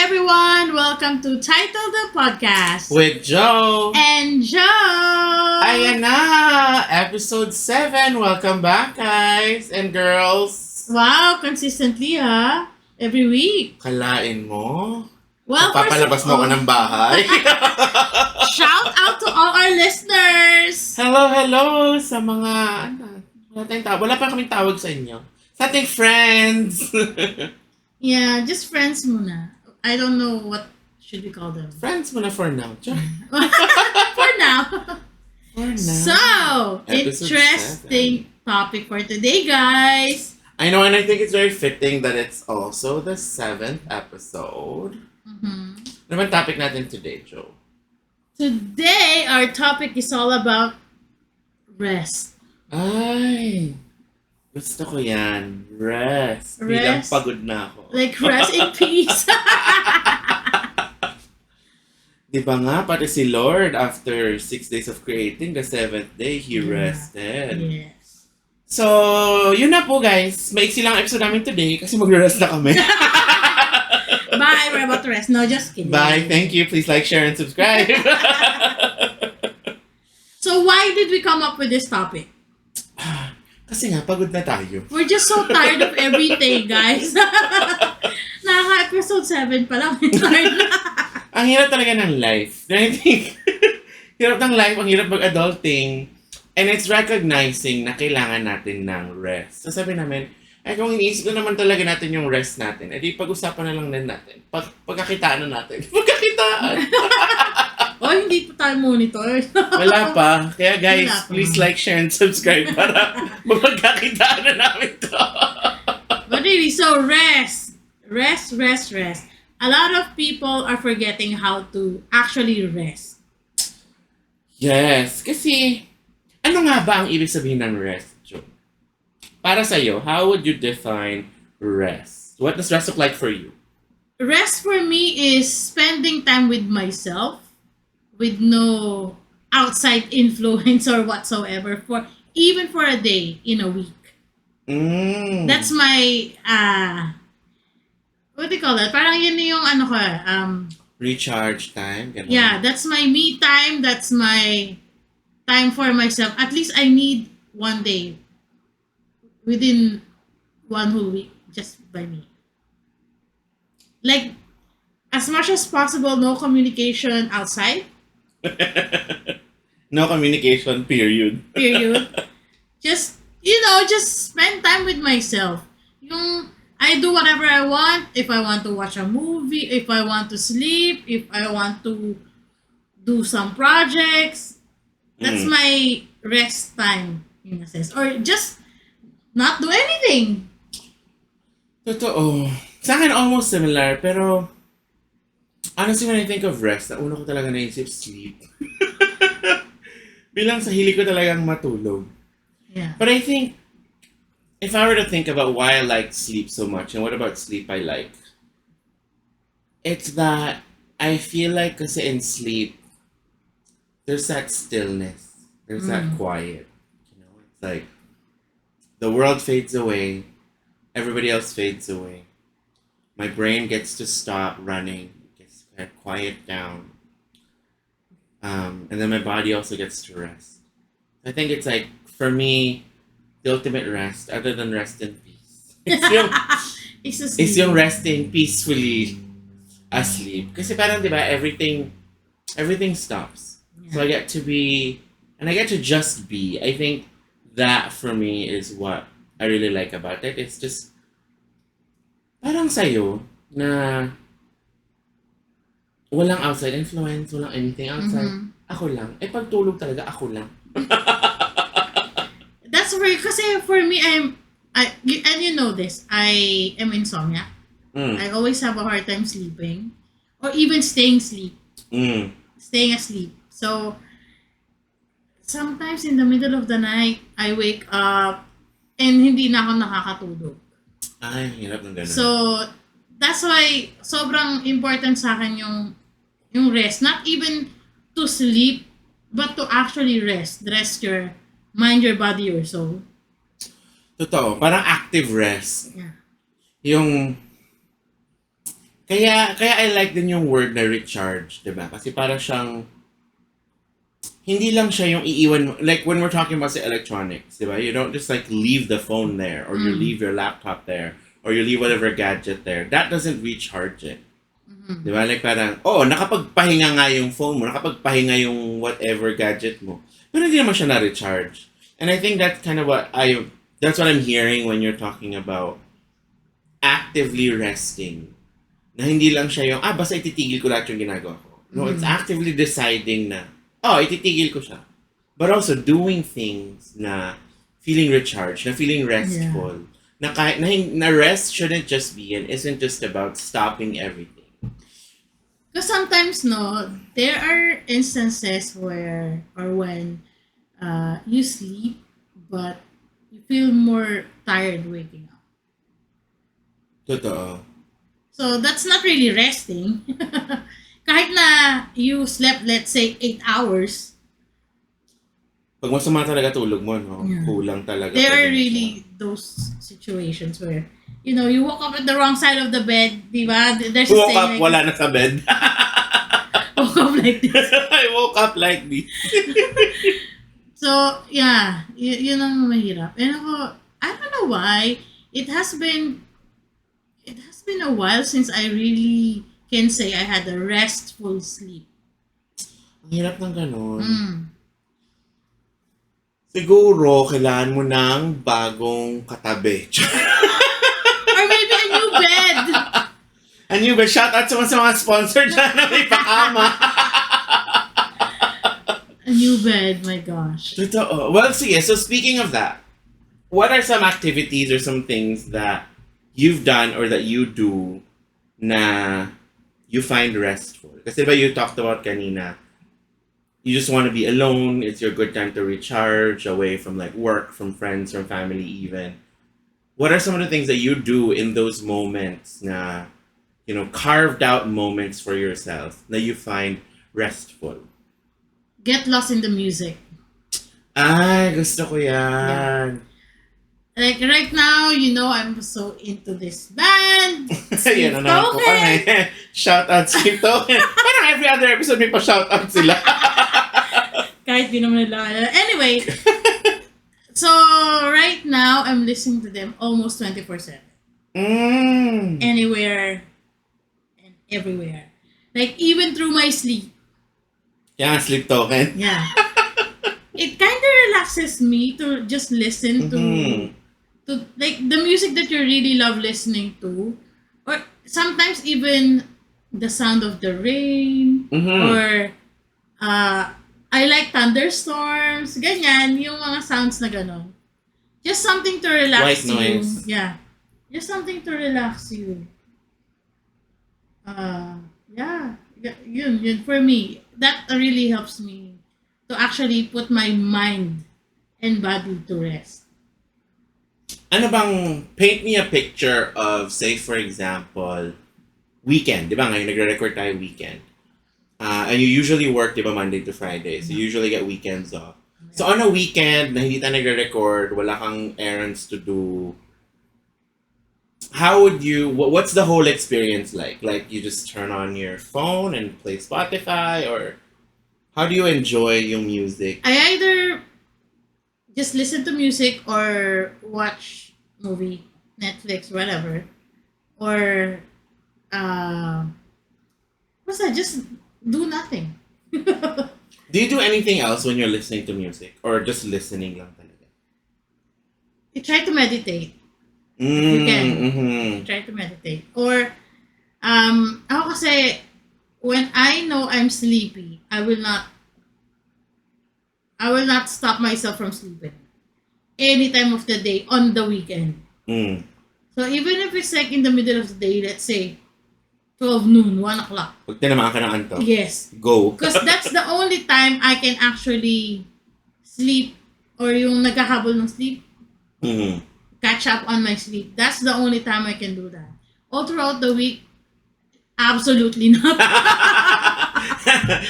everyone! Welcome to Title the Podcast With Joe. and Joe! Ayan na! Episode 7. Welcome back, guys and girls. Wow, consistently every week. Kalain mo? Well, Papalabas mo ko ng bahay? shout out to all our listeners! Hello sa mga, wala pa kaming tawag sa inyo. Sa ating friends. Yeah, just friends muna. I don't know what should we call them. Friends muna for now. For now. For now. So, Episode interesting topic for today, guys. I know, and I think it's very fitting that it's also the 7th episode. Mm-hmm. Ano naman topic natin today, Joe? Today, our topic is all about rest. Ay, gusto ko yan. Rest. Bilang pagod na ako. Like rest in peace. Di ba nga, pati si Lord, after 6 days of creating, the 7th day, He rested. Yes. So, yun na po guys. Maiksi lang ang episode namin today kasi magre-rest na kami. Bye, we're about to rest. No, just kidding. Bye, thank you. Please like, share, and subscribe. So, why did we come up with this topic? Kasi nga, pagod na tayo. We're just so tired of everything, guys. Naka-episode 7 pa lang. Tired na. Ang hirap talaga ng life. I think, hirap ng life, ang hirap mag-adulting. And it's recognizing na kailangan natin ng rest. So sabi namin, kung iniisip ko naman talaga natin yung rest natin, edi pag-usapan na lang din natin. Pagkakitaan na natin. Pagkakitaan! Hindi pa tayo monitor. Wala pa. Kaya guys, Wala pa. please like, share, and subscribe para mapagkakitaan na namin to. But really, so rest. Rest. A lot of people are forgetting how to actually rest. Yes. Kasi, ano nga ba ang ibig sabihin ng rest, Joe? Para sa'yo, how would you define rest? What does rest look like for you? Rest for me is spending time with myself with no outside influence or whatsoever even for a day in a week. That's my what do you call that? Parang yun yung Recharge time? Ganun. yeah, that's my me time. That's my time for myself. At least I need one day within one whole week just by me. Like, as much as possible, no communication outside. No communication, period. Just spend time with myself. I do whatever I want. If I want to watch a movie, if I want to sleep, if I want to do some projects, that's my rest time in a sense. Or just not do anything. Totoo. Sa akin, almost similar, pero honestly, when I think of rest, ang una ko talaga naisip, sleep. Bilang sa hilig ko talagang matulog. Yeah. But I think, if I were to think about why I like sleep so much, and what about sleep I like, it's that I feel like kasi in sleep, there's that stillness. There's that quiet. It's like, the world fades away, everybody else fades away. My brain gets to stop running, gets to quiet down. And then my body also gets to rest. I think it's like, for me, the ultimate rest, other than rest in peace. It's yung resting peacefully asleep. Kasi parang, di ba, everything stops. Yeah. So I get to be, and I get to just be. I think that, for me, is what I really like about it. It's just, parang sa'yo, na walang outside influence, walang anything outside. Ako lang. Pagtulog talaga, ako lang. That's very, kasi for me, and you know this, I am insomnia. I always have a hard time sleeping. Or even staying asleep. So, sometimes in the middle of the night, I wake up and hindi na ako nakakatulog. Ay, hirap ng ganun. So, that's why sobrang important sa akin yung rest. Not even to sleep, but to actually rest. Rest your mind, your body, your soul. Totoo. Parang active rest. Yeah. Yung Kaya I like din yung word na recharge, 'di ba? Kasi para siyang hindi lang siya yung iiwan mo. Like when we're talking about say electronics, 'di ba? You don't just like leave the phone there or you Mm. leave your laptop there or you leave whatever gadget there. That doesn't recharge it. Mhm. 'Di ba? Like parang, oh, nakapagpahinga nga yung phone mo, nakapagpahinga yung whatever gadget mo. Pero hindi naman siya na-recharge. And I think that's what I'm hearing when you're talking about actively resting. Na hindi lang siya yung, basta ititigil ko lahat yung ginagawa ko. No, it's Mhm. actively deciding na, ititigil ko siya. But also doing things na feeling recharged, na feeling Yeah. restful. Na kahit na rest shouldn't just be and isn't just about stopping everything. Because sometimes, no, there are instances where or when you sleep, but you feel more tired waking up. Totoo. So that's not really resting. Kahit na you slept, let's say, 8 hours, Pag masama talaga tulog mo, no? yeah, Kulang talaga there pa are din siya. really those situations where, you woke up at the wrong side of the bed, di ba? There's a Woke saying up, like, wala na sa bed. woke up like this. I woke up like this. So, yeah, yun ang mahirap. And ako, I don't know why, it has been, it has been a while since I really can say I had a restful sleep. Ang hirap ng ganun. Mm. Siguro, kailangan mo ng bagong katabi. Or maybe a new bed. And you ba, shout out sa mga sponsor dyan na may pakama. A new bed, my gosh. Totoo. Well, sige, so speaking of that, what are some activities or some things that you've done or that you do na you find restful? Kasi ba you talked about kanina, you just want to be alone, it's your good time to recharge away from like work, from friends, from family even. What are some of the things that you do in those moments na, carved out moments for yourself that you find restful? Get lost in the music. Ay, gusto ko Yeah. yan. Like right now, I'm so into this band. Yan na naman po kami. Shout out Steve Token. Parang every other episode may pa-shout out sila. Kahit di naman nila alala. Anyway, so right now, I'm listening to them almost 24/7. Mm. Anywhere and everywhere. Like even through my sleep. Yan, Sleep Token. Yeah. It kind of relaxes me to just listen Mhm. to like the music that you really love listening to, or sometimes even the sound of the rain, Mhm. or I like thunderstorms, ganyan, yung mga sounds na ganon. Just something to relax White you. noise. Yeah. Just something to relax you. Yeah. Yun for me. That really helps me to actually put my mind and body to rest. Ano bang, paint me a picture of, say for example, weekend. Di ba ngayon, nagre-record tayo weekend. And you usually work, di ba, Monday to Friday. So you usually get weekends off. So on a weekend na hindi tayo nagre-record, wala kang errands to do, how would you, what's the whole experience like? Like you just turn on your phone and play Spotify, or how do you enjoy yung music? I either just listen to music or watch movie, Netflix, whatever. Or what's that? Just do nothing. Do you do anything else when you're listening to music? Or just listening lang talaga? I try to meditate. You can. Mm-hmm. Try to meditate. Or ako kasi when I know I'm sleepy, I will not stop myself from sleeping any time of the day on the weekend. Mm. So even if it's like in the middle of the day, let's say 12 noon, 1 o'clock. Pag tinamaan ka ng antok, Yes. go. Because that's the only time I can actually sleep or yung nagkahabol ng sleep, Mm-hmm. catch up on my sleep. That's the only time I can do that. All throughout the week, absolutely not.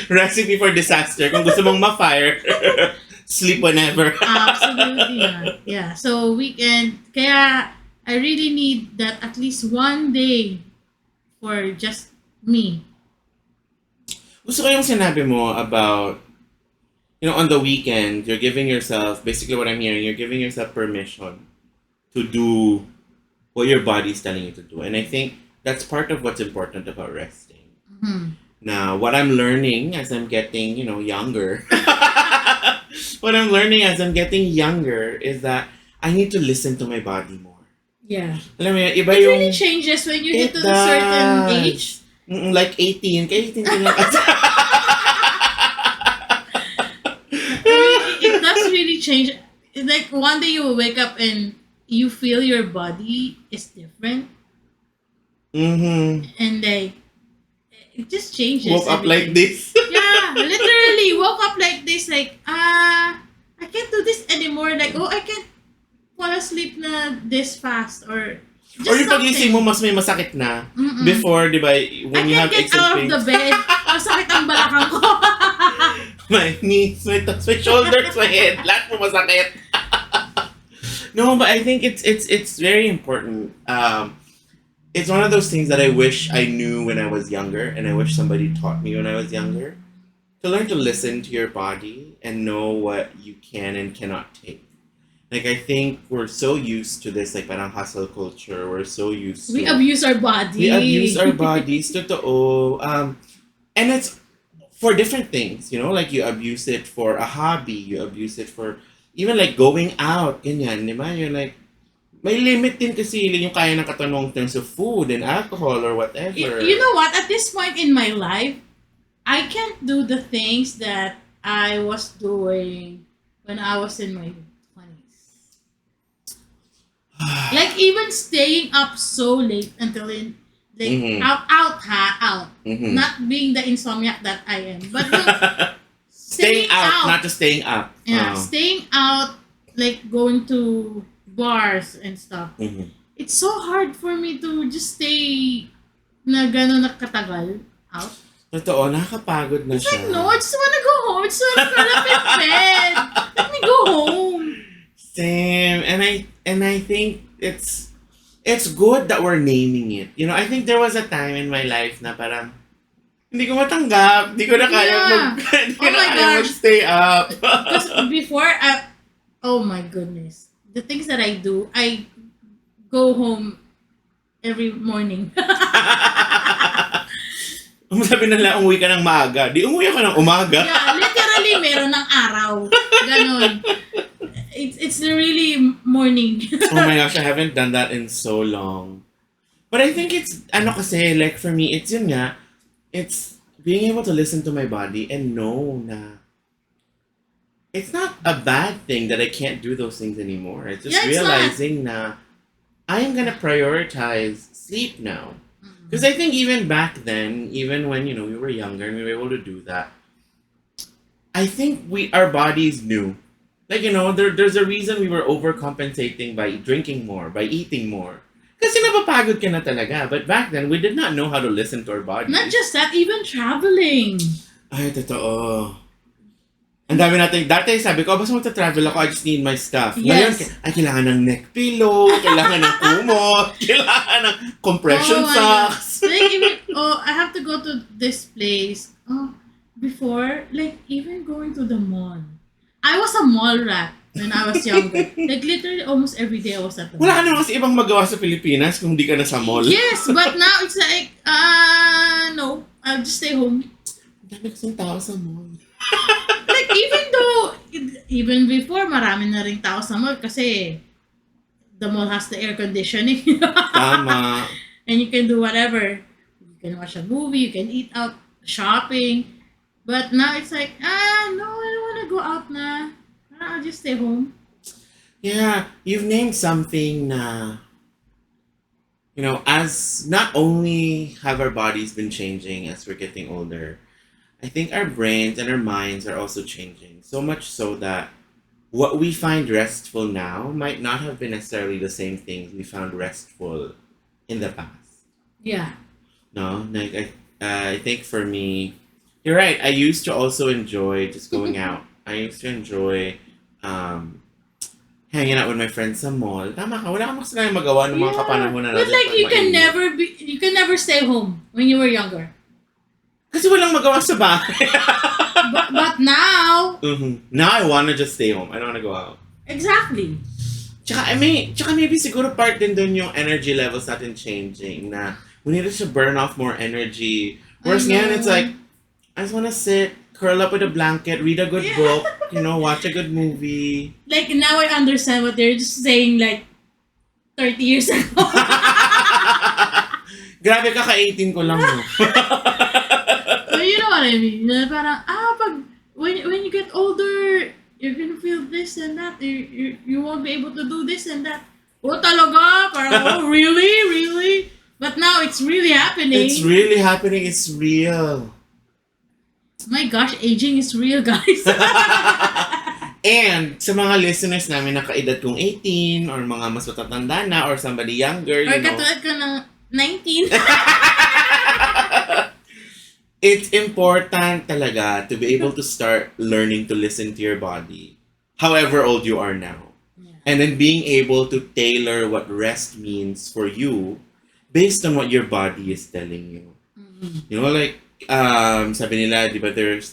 Recipe for disaster. Kung gusto mong ma-fire, sleep whenever. Absolutely not. Yeah. So weekend, kaya I really need that at least one day for just me. Gusto ko yung sinabi mo about, on the weekend, you're giving yourself, basically what I'm hearing, you're giving yourself permission to do what your body's telling you to do. And I think that's part of what's important about resting. Mhm. Now, what I'm learning as I'm getting, younger, what I'm learning as I'm getting younger is that I need to listen to my body more. Yeah. Alam mo yun, iba It yung, really changes when you it hit to a certain does. age. Like 18. Kaya 18 ko na kasi. I mean, it does really change. It's like one day you will wake up and you feel your body is different, Mm-hmm. and like it just changes Woke up like everything. this. Yeah, literally woke up like this. Like I can't do this anymore. Like I can't fall asleep na this fast or just Or yung pagising mo, something. mas may masakit na. Mm-mm. Before, di ba, I when you can't have get aches and out of the pains, bed. Masakit ang balakang ko. my knees, my shoulders, my head, lahat mo masakit. No, but I think it's very important. It's one of those things that I wish I knew when I was younger, and I wish somebody taught me when I was younger. To learn to listen to your body and know what you can and cannot take. Like I think we're so used to this, like parang hustle culture. We're so used We to abuse our body. we abuse our bodies. Totoo. And it's for different things, like you abuse it for a hobby, you abuse it for even like going out, ganyan, di ba? You're like, may limit din kasi yung kaya ng katawan mo in terms of food and alcohol or whatever. You know what? At this point in my life, I can't do the things that I was doing when I was in my 20s. Like even staying up so late until like Mhm. out. Mhm. Not being the insomniac that I am, but Staying out, not just staying up. yeah, Oh. staying out, like going to bars and stuff. Mhm. It's so hard for me to just stay na gano'n na katagal out. Totoo, nakakapagod na It's siya. like, no, I just wanna go home. I just wanna curl up in bed. Let me go home. Same. And I think it's good that we're naming it. I think there was a time in my life na parang hindi ko matanggap, hindi ko na kaya Yeah. hindi ko Oh na my kaya gosh. stay up. Because before, oh my goodness. The things that I do, I go home every morning. Ang sabi nila, umuwi ka ng maaga. Di umuwi ako ng umaga. Yeah, literally, meron ng araw. Ganon. It's really morning. Oh my gosh, I haven't done that in so long. But I think it's, kasi, like for me, it's yun nga, it's being able to listen to my body and know na it's not a bad thing that I can't do those things anymore. It's just Yeah, it's realizing na I am gonna prioritize sleep now. Because I think even back then, even when, we were younger and we were able to do that, I think our bodies knew. Like, there's a reason we were overcompensating by drinking more, by eating more. Kasi napapagod ka na talaga. But back then, we did not know how to listen to our bodies. Not just that, even traveling. Ay, totoo. Ang dami natin. Dati sabi ko, basta magta-travel ako, I just need my stuff. Ngayon, Yes. kailangan ng neck pillow, kailangan ng kumot, kailangan ng compression Oh my God. socks. Like even I have to go to this place. Before, like even going to the mall. I was a mall rat when I was younger. Like literally almost every day I was at the Wala ka mall. naman kasi ibang magawa sa Pilipinas kung di ka na sa mall. Yes, but now it's like no, I'll just stay home. Ang dami kasing tao sa mall. Like even before marami na ring tao sa mall kasi the mall has the air conditioning. Tama. And you can do whatever. You can watch a movie, you can eat out, shopping. But now it's like, no, I don't want to go out na. I'll just stay home. Yeah, you've named something na, as not only have our bodies been changing as we're getting older, I think our brains and our minds are also changing. So much so that what we find restful now might not have been necessarily the same things we found restful in the past. Yeah. No, like I think for me, you're right. I used to also enjoy just going out. I used to enjoy hanging out with my friends sa mall. Tama ka, wala kang mas magawa ng mga Yeah. kapanahonan But natin like pag mainit. you can never stay home when you were younger. Kasi walang magawa sa bahay. But now, Now I wanna just stay home. I don't wanna go out. exactly. Tsaka maybe siguro part din dun yung energy levels natin changing na we needed to burn off more energy. I Whereas ngayon it's know. like, I just wanna sit, curl up with a blanket, read a good Yeah. book, watch a good movie. Like now I understand what they're just saying like 30 years ago. Grabe ka, ka-18 ko lang mo. But you know what I mean? Na parang, when you get older, you're gonna feel this and that. You won't be able to do this and that. Oh, talaga? Parang, oh, really? Really? But now it's really happening. It's really happening. It's real. My gosh, aging is real, guys. And sa mga listeners namin na kaedad kong 18 or mga mas matatanda na or somebody younger, Or katulad ko ng 19. it's important talaga to be able to start learning to listen to your body, however old you are now. Yeah. And then being able to tailor what rest means for you based on what your body is telling you. Mm-hmm. Like, sabi nila, di ba, there's,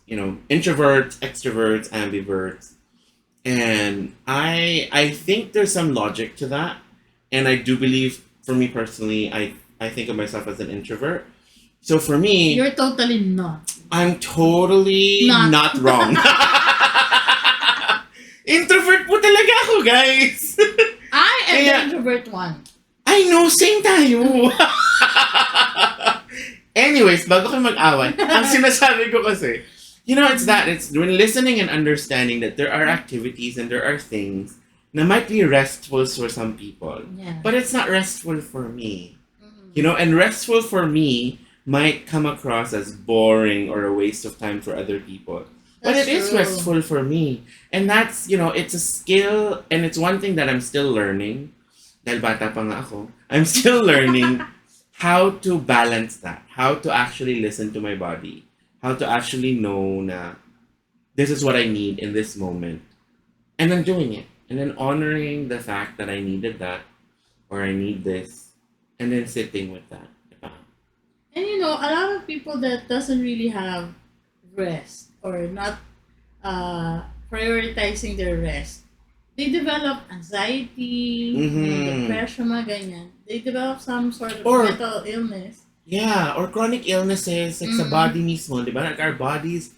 introverts, extroverts, ambiverts. And I think there's some logic to that. And I do believe, for me personally, I think of myself as an introvert. So for me, You're totally not. I'm totally not wrong. Introvert po talaga ako, guys. I am Kaya- the introvert one. I know, same tayo. Anyways, bago kayo mag-away, ang sinasabi ko kasi, it's when listening and understanding that there are activities and there are things that might be restful for some people, Yeah. but it's not restful for me. Mhm. And restful for me might come across as boring or a waste of time for other people. But That's it is true. restful for me. And that's, it's a skill and it's one thing that I'm still learning. Dahil bata pa nga ako. I'm still learning how to balance that. How to actually listen to my body. How to actually know na this is what I need in this moment. And then doing it. And then honoring the fact that I needed that or I need this. And then sitting with that. Diba? And a lot of people that doesn't really have rest or not prioritizing their rest, they develop anxiety, may depression, mga ganyan. They develop some sort of Or- mental illness. Yeah, or chronic illnesses, like sa body mismo, di ba? Like our bodies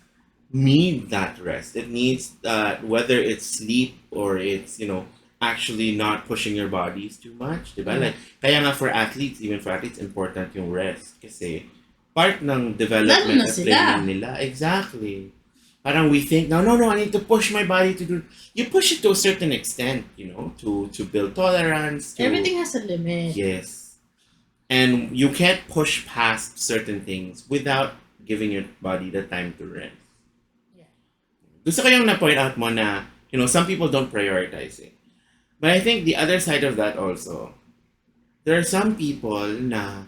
need that rest. It needs whether it's sleep or it's, actually not pushing your bodies too much, di ba? Yeah. Like, kaya nga for athletes, even for athletes, important yung rest. Kasi part ng development Lalo na at sila. training nila. Exactly. Parang we think, no, I need to push my body to do. You push it to a certain extent, to build tolerance. To, Everything has a limit. Yes. And you can't push past certain things without giving your body the time to rest. Yeah. Gusto ko yung na-point out mo na, some people don't prioritize it. But I think the other side of that also, there are some people na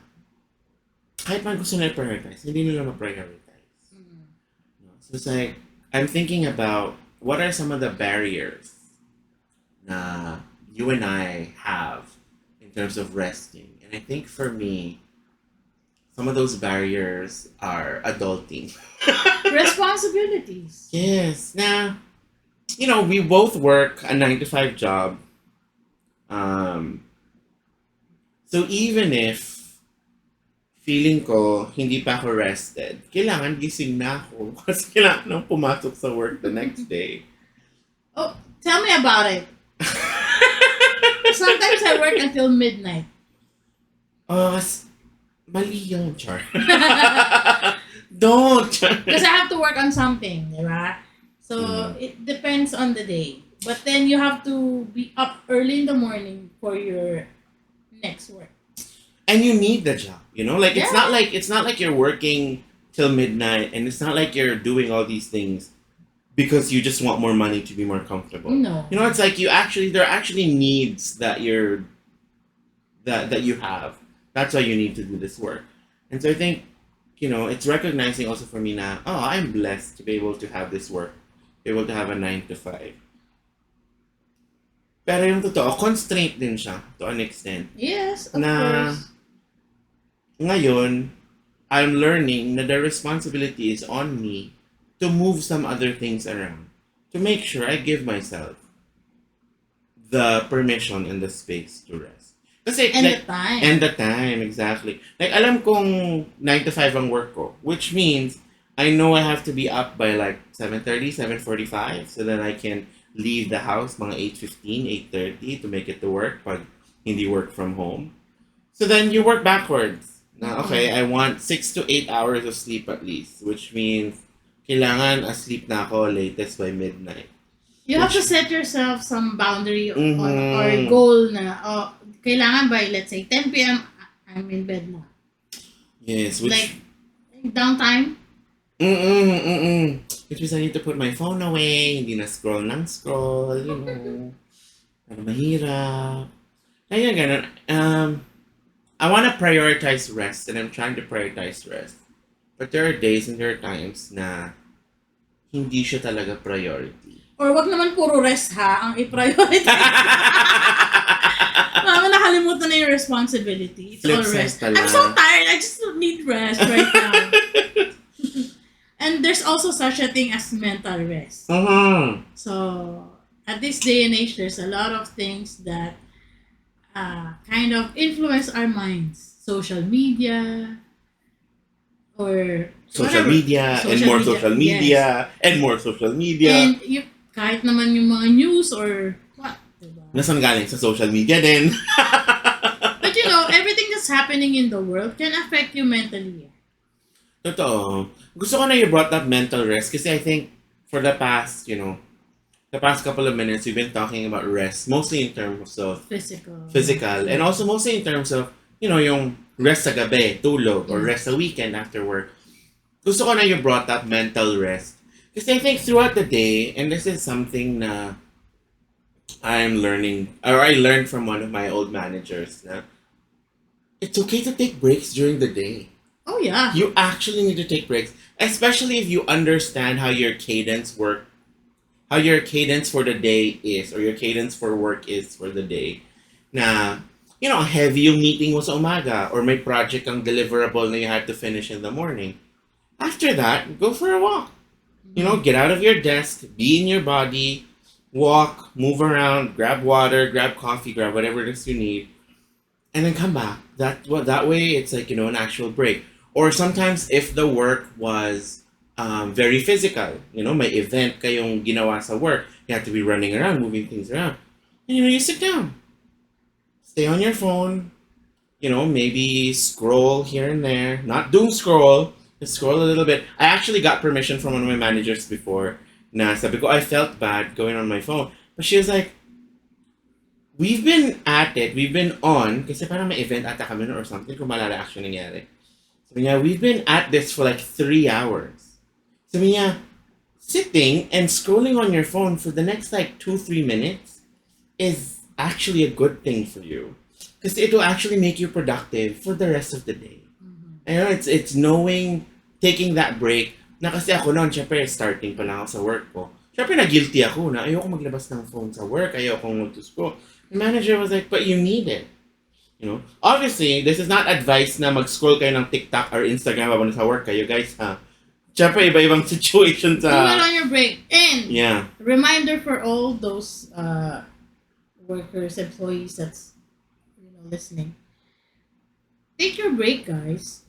kahit man gusto nila prioritize, hindi nila ma-prioritize. So it's like, I'm thinking about what are some of the barriers na you and I have in terms of resting. And I think for me, some of those barriers are adulting. Responsibilities. Yes. Now, we both work a 9 to 5 job. So even if feeling ko hindi pa ako rested, kailangan gising na ako kasi kailangan nang pumasok sa work the next day. Oh, tell me about it. Sometimes I work until midnight. Mali yung char. Don't. Because I have to work on something, diba? So, it depends on the day. But then you have to be up early in the morning for your next work. And you need the job, Like Yeah. it's not like you're working till midnight and it's not like you're doing all these things because you just want more money to be more comfortable. No. It's like there are actually needs that that you have. That's why you need to do this work. And so I think, it's recognizing also for me now, I'm blessed to be able to have this work, be able to have a 9 to 5. Pero yung totoo, constraint din siya to an extent. Yes, of Na course. ngayon, I'm learning na the responsibility is on me to move some other things around. To make sure I give myself the permission and the space to rest. Kasi And the like, time. and the time, exactly. Like, alam kong 9 to 5 ang work ko, which means I know I have to be up by like 7:30, 7:45 so that I can leave the house mga 8:15, 8:30 to make it to work pag hindi work from home. So then you work backwards. Na, okay, Mm-mm. I want 6 to 8 hours of sleep at least, which means kailangan asleep na ako latest by midnight. You have to Which, set yourself some boundary on or mm-hmm, goal na kailangan by let's say 10 p.m. I'm in bed na. yes, Like which, downtime. which means I need to put my phone away, hindi na scroll ng scroll, you know. Pero mahirap. Kaya ganun. I want to prioritize rest and I'm trying to prioritize rest. But there are days and there are times na hindi siya talaga priority. Or wag naman puro rest ha, ang i-prioritize. Mama, nakalimutan na yung responsibility. It's Flip all side rest. pala. I'm so tired. I just need rest right now. And there's also such a thing as mental rest. Uh-huh. So, at this day and age, there's a lot of things that kind of influence our minds. Social media, or Social whatever. media, and more social Yes. media, and more social media. And kahit naman yung mga news or what, diba? Nasaan galing? Sa social media din. But everything that's happening in the world can affect you mentally. Totoo. Gusto ko na you brought up mental rest kasi I think for the past, the past couple of minutes, we've been talking about rest, mostly in terms of physical, and also mostly in terms of, yung rest sa gabi, tulog, or rest sa weekend after work. Gusto ko na you brought up mental rest. Kasi I think throughout the day, and this is something na I'm learning, or I learned from one of my old managers, na it's okay to take breaks during the day. Oh yeah. You actually need to take breaks, especially if you understand how your cadence how your cadence for the day is, or your cadence for work is for the day. Na, heavy yung meeting mo sa umaga, or may project kang deliverable na you have to finish in the morning. After that, go for a walk. Get out of your desk, be in your body, walk, move around, grab water, grab coffee, grab whatever it is you need, and then come back. That way it's like an actual break. Or sometimes if the work was very physical, may event kayong ginawa sa work, you have to be running around, moving things around, and you sit down, stay on your phone, maybe scroll here and there, not doom scroll, just scroll a little bit. I actually got permission from one of my managers before na sabi ko I felt bad going on my phone, but she was like, we've been on, kasi parang may event ata kami or something, kung malala actually nangyari. Sabi niya, we've been at this for like 3 hours. Sabi niya, sitting and scrolling on your phone for the next like 2-3 minutes is actually a good thing for you. Because it will actually make you productive for the rest of the day. It's knowing, taking that break, na kasi ako noon, syempre starting pa lang ako sa work ko. Syempre na-guilty ako na ayoko maglabas ng phone sa work, ayoko mag-scroll. The manager was like, but you need it. Obviously, this is not advice na mag-scroll kayo ng TikTok or Instagram habang sa work kayo, guys, ha? Siyempre, iba-ibang situations, Do it on your break. And yeah. reminder for all those workers, employees that's listening. Take your break, guys.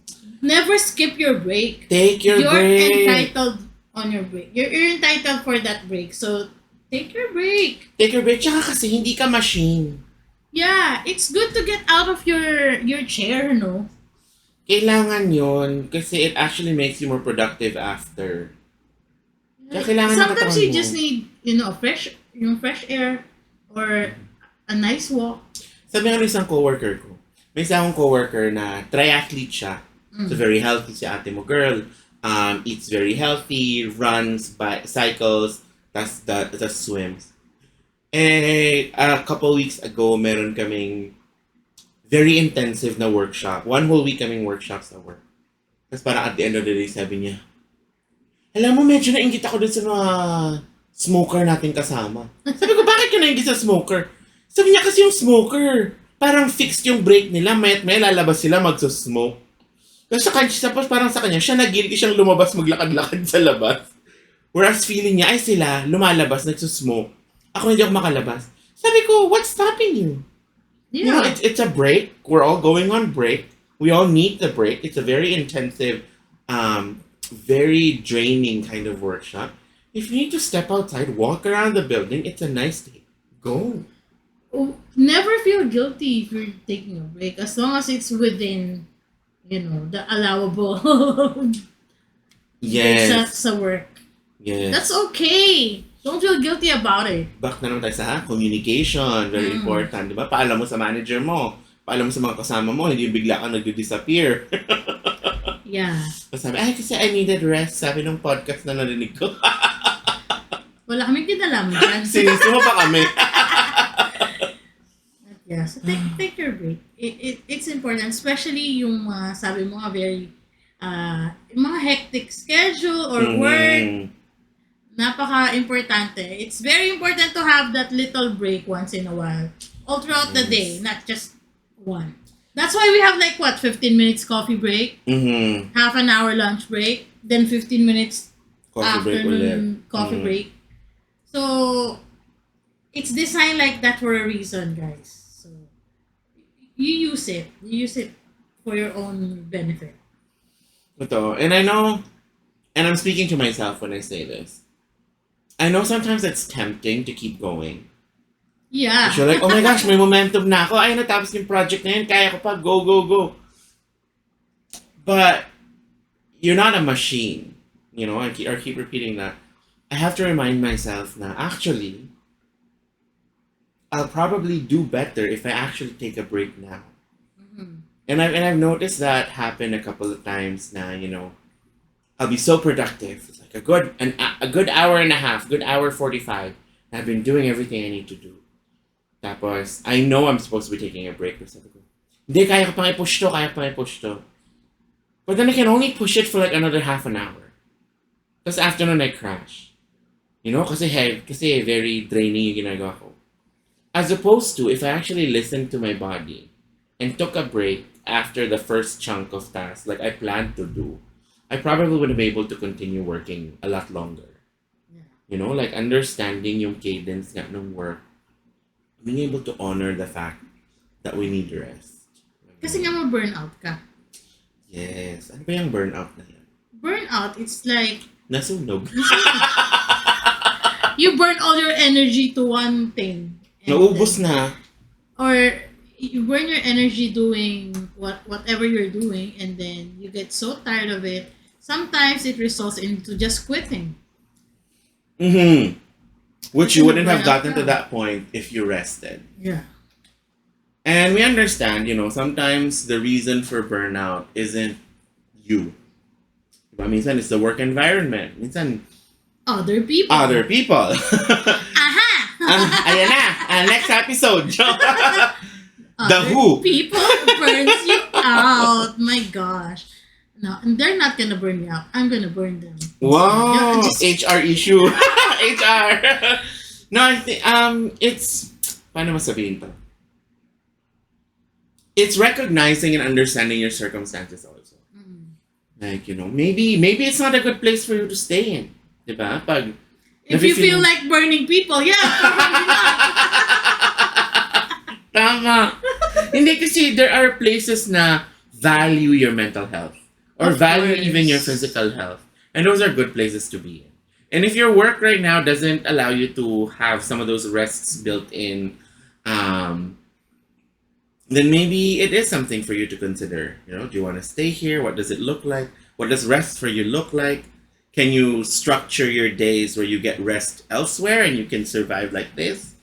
Never skip your break. Take your You're break. entitled on your break. You're entitled for that break. So, take your break. Take your break. Tsaka kasi hindi ka machine. Yeah, it's good to get out of your chair, no? Kailangan yun kasi it actually makes you more productive after. Kaya kailangan Sometimes nakatawan you mo. just need, fresh air or a nice walk. Sabi nga ng isang coworker ko, may isa akong coworker na triathlete siya. So very healthy si ate mo girl. Eats very healthy, runs, cycles, tas swims. A couple weeks ago, meron kaming very intensive na workshop. 1 whole week kaming workshop sa work. Tapos parang at the end of the day, sabi niya, alam mo, medyo nainggit ako dun sa mga smoker natin kasama. Sabi ko, bakit ka nainggit sa smoker? Sabi niya kasi yung smoker, parang fixed yung break nila, may lalabas sila magsusmoke. Tapos parang sa kanya, siya nagilty siyang lumabas maglakad-lakad sa labas. Whereas feeling niya, ay sila, lumalabas, nagsusmoke. Ako hindi ako makalabas. Sabi ko, what's stopping you? You know, Yeah. it's a break. We're all going on break. We all need the break. It's a very intensive, very draining kind of workshop. If you need to step outside, walk around the building, it's a nice day. Go. Oh, never feel guilty if you're taking a break as long as it's within, the allowable break Yes. sa work. That's Yes. okay. Don't feel guilty about it. Back na naman tayo sa communication. Very Mm. important. Di ba? Paalam mo sa manager mo. Paalam mo sa mga kasama mo. Hindi bigla kang nag-disappear. Yeah. Sabi, ay kasi I needed rest. Sabi ng podcast na narinig ko. Wala kaming kinalaman dyan. Sinisimo pa kami. Yeah, so take your break. It's important, especially yung sabi mo nga very mga hectic schedule or work. Mhm. Napaka-importante. It's very important to have that little break once in a while. All throughout the day, not just one. That's why we have 15 minutes coffee break, Mhm. half an hour lunch break, then 15 minutes Coffee break ulit. afternoon coffee Mhm. break. So, it's designed like that for a reason, guys. So, you use it. You use it for your own benefit. Ito. And I know, and I'm speaking to myself when I say this. I know sometimes it's tempting to keep going. Yeah. You're like, oh my gosh, may momentum na ako. Ay, natapos yung project na yun. Kaya ko pa. Go, go, go. But, you're not a machine. You know, I keep repeating that. I have to remind myself na actually, I'll probably do better if I actually take a break now. Mhm. And I've noticed that happen a couple of times na, I'll be so productive. It's like a good hour and a half, good hour 45. I've been doing everything I need to do. Tapos, I know I'm supposed to be taking a break. Pero sabi ko, hindi, kaya ko pang i-push to. But then I can only push it for another half an hour. Tapos after nun, I crash. Kasi very draining yung ginagawa ko. As opposed to, if I actually listened to my body and took a break after the first chunk of tasks like I planned to do, I probably would have been able to continue working a lot longer. Yeah. Understanding yung cadence nga ng work, being able to honor the fact that we need rest. Kasi nga ma-burnout ka. Yes. Ano ba yung burnout na yan? Burnout, it's like Nasunog. you burn all your energy to one thing. And Naubos na. or you burn your energy doing whatever you're doing, and then you get so tired of it. Sometimes it results into just quitting. Mm-hmm. Which you wouldn't have Burnout gotten to ka. that point if you rested. Yeah. And we understand, sometimes the reason for burnout isn't you. Diba? Minsan it's the work environment. Minsan Other people. other people. Aha! Ayan na. Next episode. The Other Who. people burns you out. My gosh. No, and they're not gonna burn me out. I'm gonna burn them. Wow. Yeah, just- HR issue. HR. No, I think, it's, paano masabihin to? It's recognizing and understanding your circumstances also. Mm. Like, maybe it's not a good place for you to stay in. Diba? Pag, If you feel like burning people, yeah, probably not. Tama. Hindi kasi there are places na value your mental health. Or Of value course. even your physical health. And those are good places to be in. And if your work right now doesn't allow you to have some of those rests built in, then maybe it is something for you to consider. Do you want to stay here? What does it look like? What does rest for you look like? Can you structure your days where you get rest elsewhere and you can survive like this?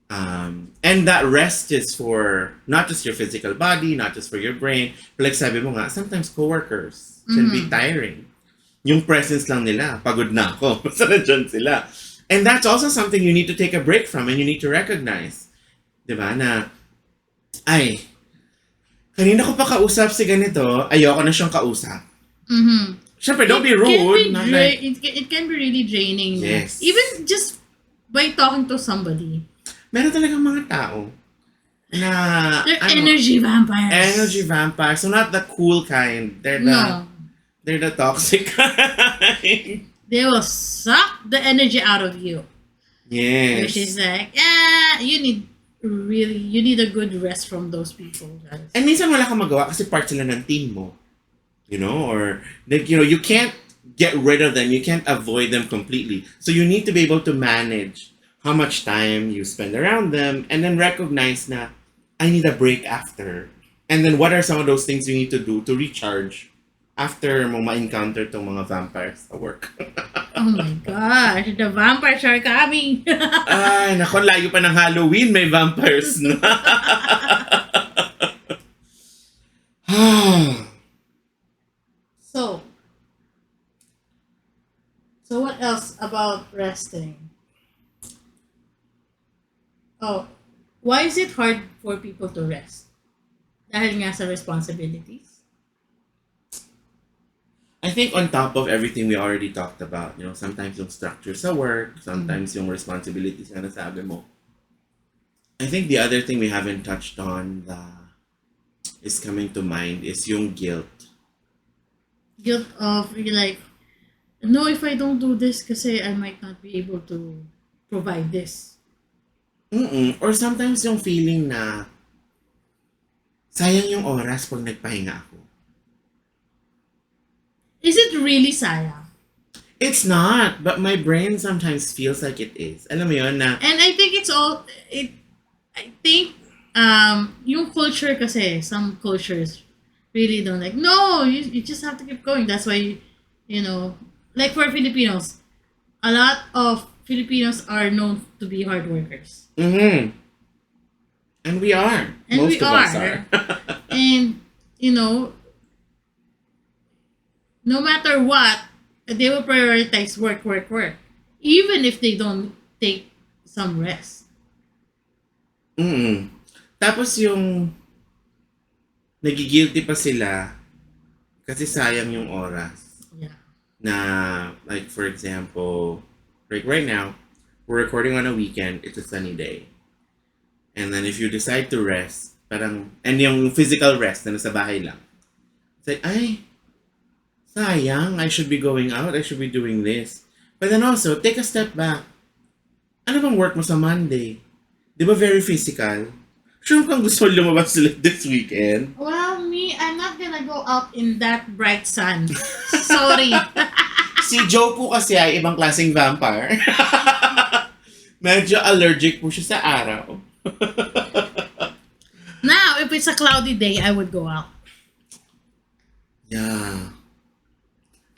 And that rest is for not just your physical body, not just for your brain. But like sabi mo nga, sometimes coworkers can be tiring. Yung presence lang nila, pagod na ako. Basta nandyan sila. And that's also something you need to take a break from and you need to recognize. Diba? Na, ay, kanina ko pa kausap si ganito, ayoko na siyang kausap. Mm-hmm. Siyempre, don't be rude. Not like, It can be really draining. Yes. Even just by talking to somebody. Meron talagang mga tao na, They're ano, energy vampires. energy vampires. So not the cool kind. No. They're the toxic kind. They will suck the energy out of you. Which is Yes. like, you need a good rest from those people, guys. And minsan wala kang magawa kasi part sila ng team mo. You know, or like, you can't get rid of them. You can't avoid them completely. So you need to be able to manage how much time you spend around them and then recognize na I need a break after. And then what are some of those things you need to do to recharge after mo ma-encounter tong mga vampires sa work? Oh my gosh, the vampires are coming. Ay, nako, layo pa ng Halloween, may vampires na. So, what else about resting? Oh, why is it hard for people to rest? Dahil nga sa responsibilities. I think on top of everything we already talked about, sometimes yung structure sa work, sometimes yung responsibilities na nasabi mo. I think the other thing we haven't touched on that is coming to mind is yung guilt. Guilt of, you're like, no, if I don't do this kasi I might not be able to provide this. Or sometimes yung feeling na sayang yung oras pag nagpahinga ako. Is it really sayang? It's not, but my brain sometimes feels like it is. Alam mo yun na, And I think I think yung culture kasi, some cultures really don't like, no, you just have to keep going. That's why, like for Filipinos, a lot of Filipinos are known to be hard workers. And we are. And Most we of us are. And, no matter what, they will prioritize work, work, work. Even if they don't take some rest. Tapos yung nagigilty pa sila kasi sayang yung oras. Yeah. Na, like for example, like right now, we're recording on a weekend, it's a sunny day. And then if you decide to rest, and yung physical rest na nasa bahay lang, it's like, ay, sayang, I should be going out, I should be doing this. But then also, take a step back. Ano bang work mo sa Monday? Di ba very physical? Sure kang gusto lumabas this weekend? Well, me, I'm not gonna go out in that bright sun. Sorry. Si Joe po kasi ay ibang klaseng vampire. Medyo allergic po siya sa araw. Now, if it's a cloudy day, I would go out. Yeah.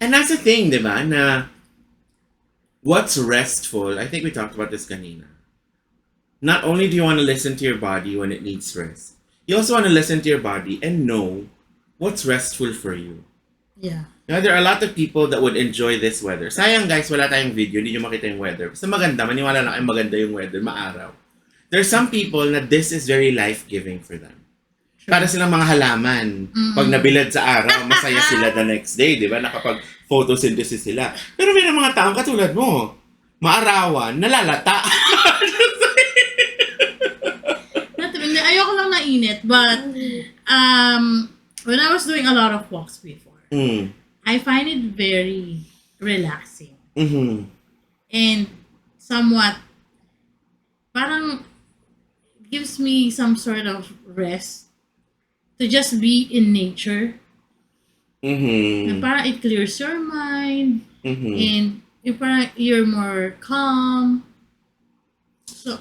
And that's the thing, di ba? Na what's restful, I think we talked about this kanina. Not only do you want to listen to your body when it needs rest, you also want to listen to your body and know what's restful for you. Yeah. There are a lot of people that would enjoy this weather. Sayang guys, wala tayong video, hindi nyo makita yung weather. Basta maganda, maniwala lang kayo maganda yung weather, maaraw. There are some people na this is very life-giving for them. Para silang mga halaman. Pag nabilad sa araw, masaya sila the next day, di ba? Nakapag-photosynthesis sila. Pero may mga taong katulad mo, maarawan, nalalata. Ayoko lang na init, but when I was doing a lot of walks before, I find it very relaxing. And somewhat, parang gives me some sort of rest to just be in nature. Na parang it clears your mind, and you're more calm. So,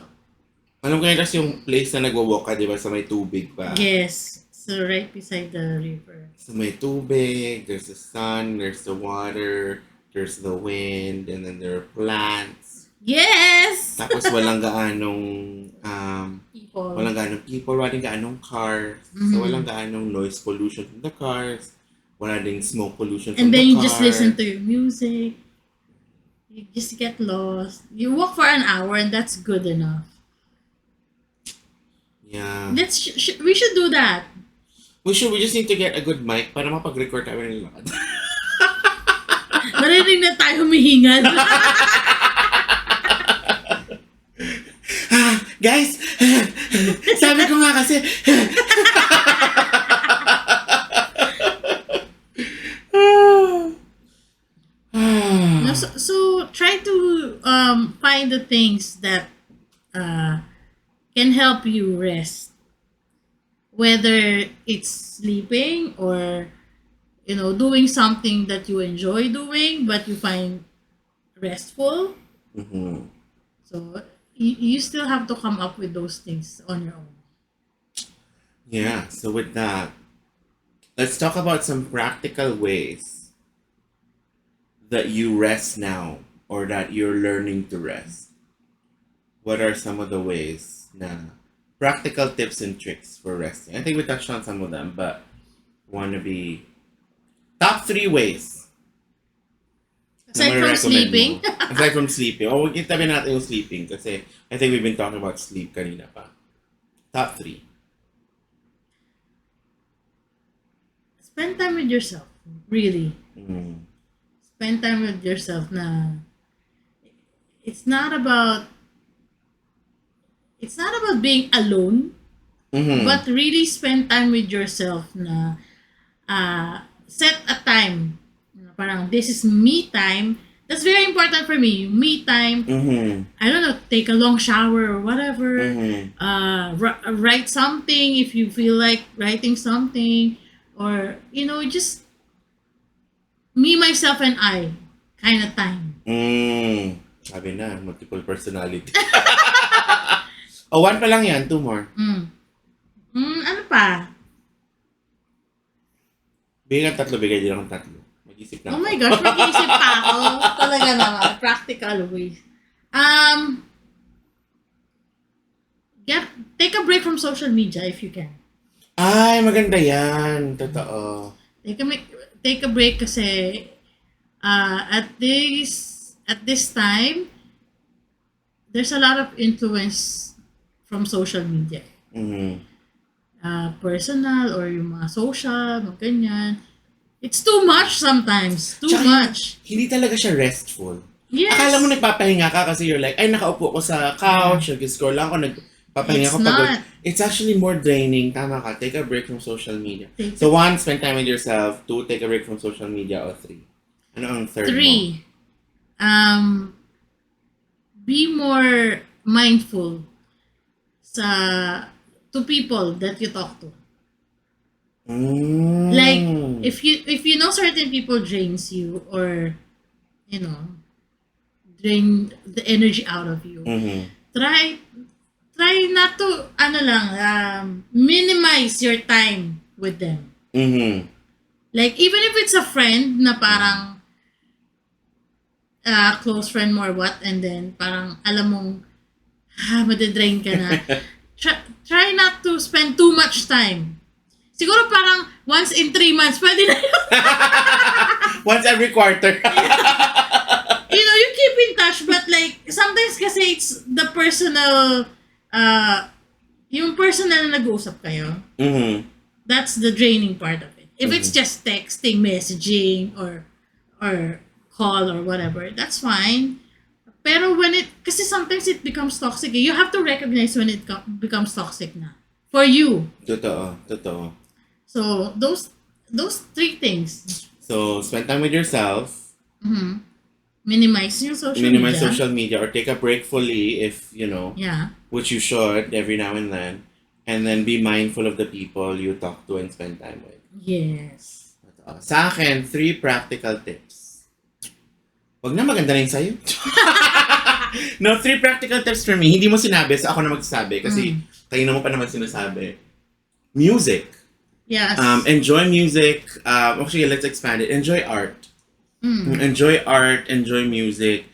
Alam ko yun kasi yung place na nagwa-walk ka, di ba, sa may tubig pa. yes, so right beside the river. Sa may tubig, there's the sun, there's the water, there's the wind, and then there are plants. Yes! Tapos walang gaanong People. walang gaanong cars. So walang gaanong noise pollution from the cars. Wala ding smoke pollution from And the then you cars. just listen to your music. You just get lost. You walk for an hour and that's good enough. Yeah. We should do that. We just need to get a good mic para mapag-record tayo ng lakad. Narinig na tayo humihingal. Guys, sabi ko nga kasi, No, so try to find the things that uh, can help you rest, whether it's sleeping or doing something that you enjoy doing but you find restful. Mhm. So you still have to come up with those things on your own. Yeah, so with that, let's talk about some practical ways that you rest now or that you're learning to rest. What are some of the ways na practical tips and tricks for resting? I think we touched on some of them, but want to be top three ways na Aside from recommend mo. sleeping. Aside from sleeping. O, itabi natin yung sleeping kasi I think we've been talking about sleep kanina pa. Top three. Spend time with yourself. Really. Mm. Spend time with yourself na it's not about being alone, Mm-hmm. but really spend time with yourself na set a time. Parang this is me time. That's very important for me. Me time. Mm-hmm. I don't know, take a long shower or whatever. Mm-hmm. Write something if you feel like writing something, or just me, myself, and I kind of time. Sabi na, multiple personality. Oh, one pa lang yan. Two more. Ano pa? Bigyan ng tatlo, bigay din akong tatlo. Mag-isip na Oh ako. my gosh, mag-iisip pa ako. Talaga naman. Practical way. Um, take a break from social media if you can. Ay, maganda yan. Totoo. Take a break kasi at this time, there's a lot of influence from social media. Mm-hmm. Personal or yung mga social, mga ganyan. It's too much sometimes. Too Tsaka, much. hindi talaga siya restful. Yes. Akala mo nagpapahinga ka kasi you're like, ay, nakaupo ko sa couch, nag-scroll lang ako, nagpapahinga It's ko pagod. not. It's actually more draining. Tama ka. Take a break from social media. Take So, one, spend time with yourself. Two, take a break from social media. Or three. Ano ang third mo? 3, be more mindful to people that you talk to. Like if you know certain people drains you, or drain the energy out of you, Mm-hmm. try not to minimize your time with them. Mm-hmm. Like even if it's a friend na parang close friend mo or what, and then parang alam mong madidrain ka na. Try not to spend too much time. Siguro parang once in 3 months, pwede na yun. Once every quarter. You keep in touch, but like, sometimes kasi it's the personal, yung personal na nag-uusap kayo. Mm-hmm. That's the draining part of it. If it's just texting, messaging, or call or whatever, that's fine. Pero kasi sometimes it becomes toxic. You have to recognize when it becomes toxic na. For you. Totoo. So, those 3 things. So, spend time with yourself. Mm-hmm. Minimize your Minimize media. social media or take a break fully if, Yeah. which you should every now and then. And then be mindful of the people you talk to and spend time with. Yes. Sa akin, 3 practical tips. Wag na, maganda na yung sa'yo. No, 3 practical tips for me. Hindi mo sinabi, so ako na magsasabi. Kasi kanina mo pa naman sinasabi. Music. Yes. Enjoy music. Actually, let's expand it. Enjoy art. Enjoy art. Enjoy music.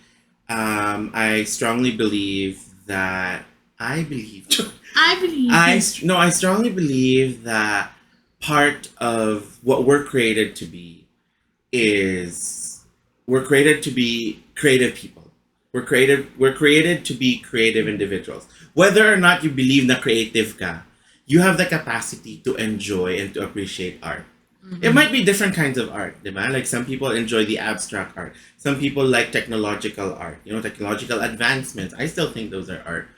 I strongly believe that... I believe... I strongly believe that part of what we're created to be is we're created to be creative people. We're created to be creative individuals. Whether or not you believe na creative ka, you have the capacity to enjoy and to appreciate art. It might be different kinds of art, diba? Like some people enjoy the abstract art. Some people like technological art, technological advancements. I still think those are art.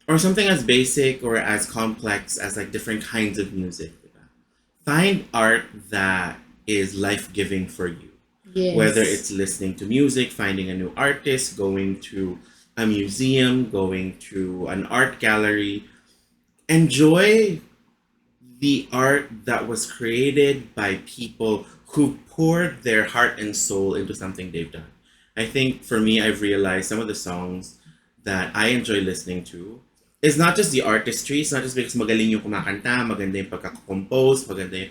or something as basic or as complex as like different kinds of music. Diba? Find art that is life giving for you. Whether it's Yes. listening to music, finding a new artist, going to a museum, going to an art gallery, enjoy the art that was created by people who poured their heart and soul into something they've done. I think for me, I've realized some of the songs that I enjoy listening to is not just the artistry. It's not just because magaling yung kumakanta, maganda yung pagkakakompose, maganda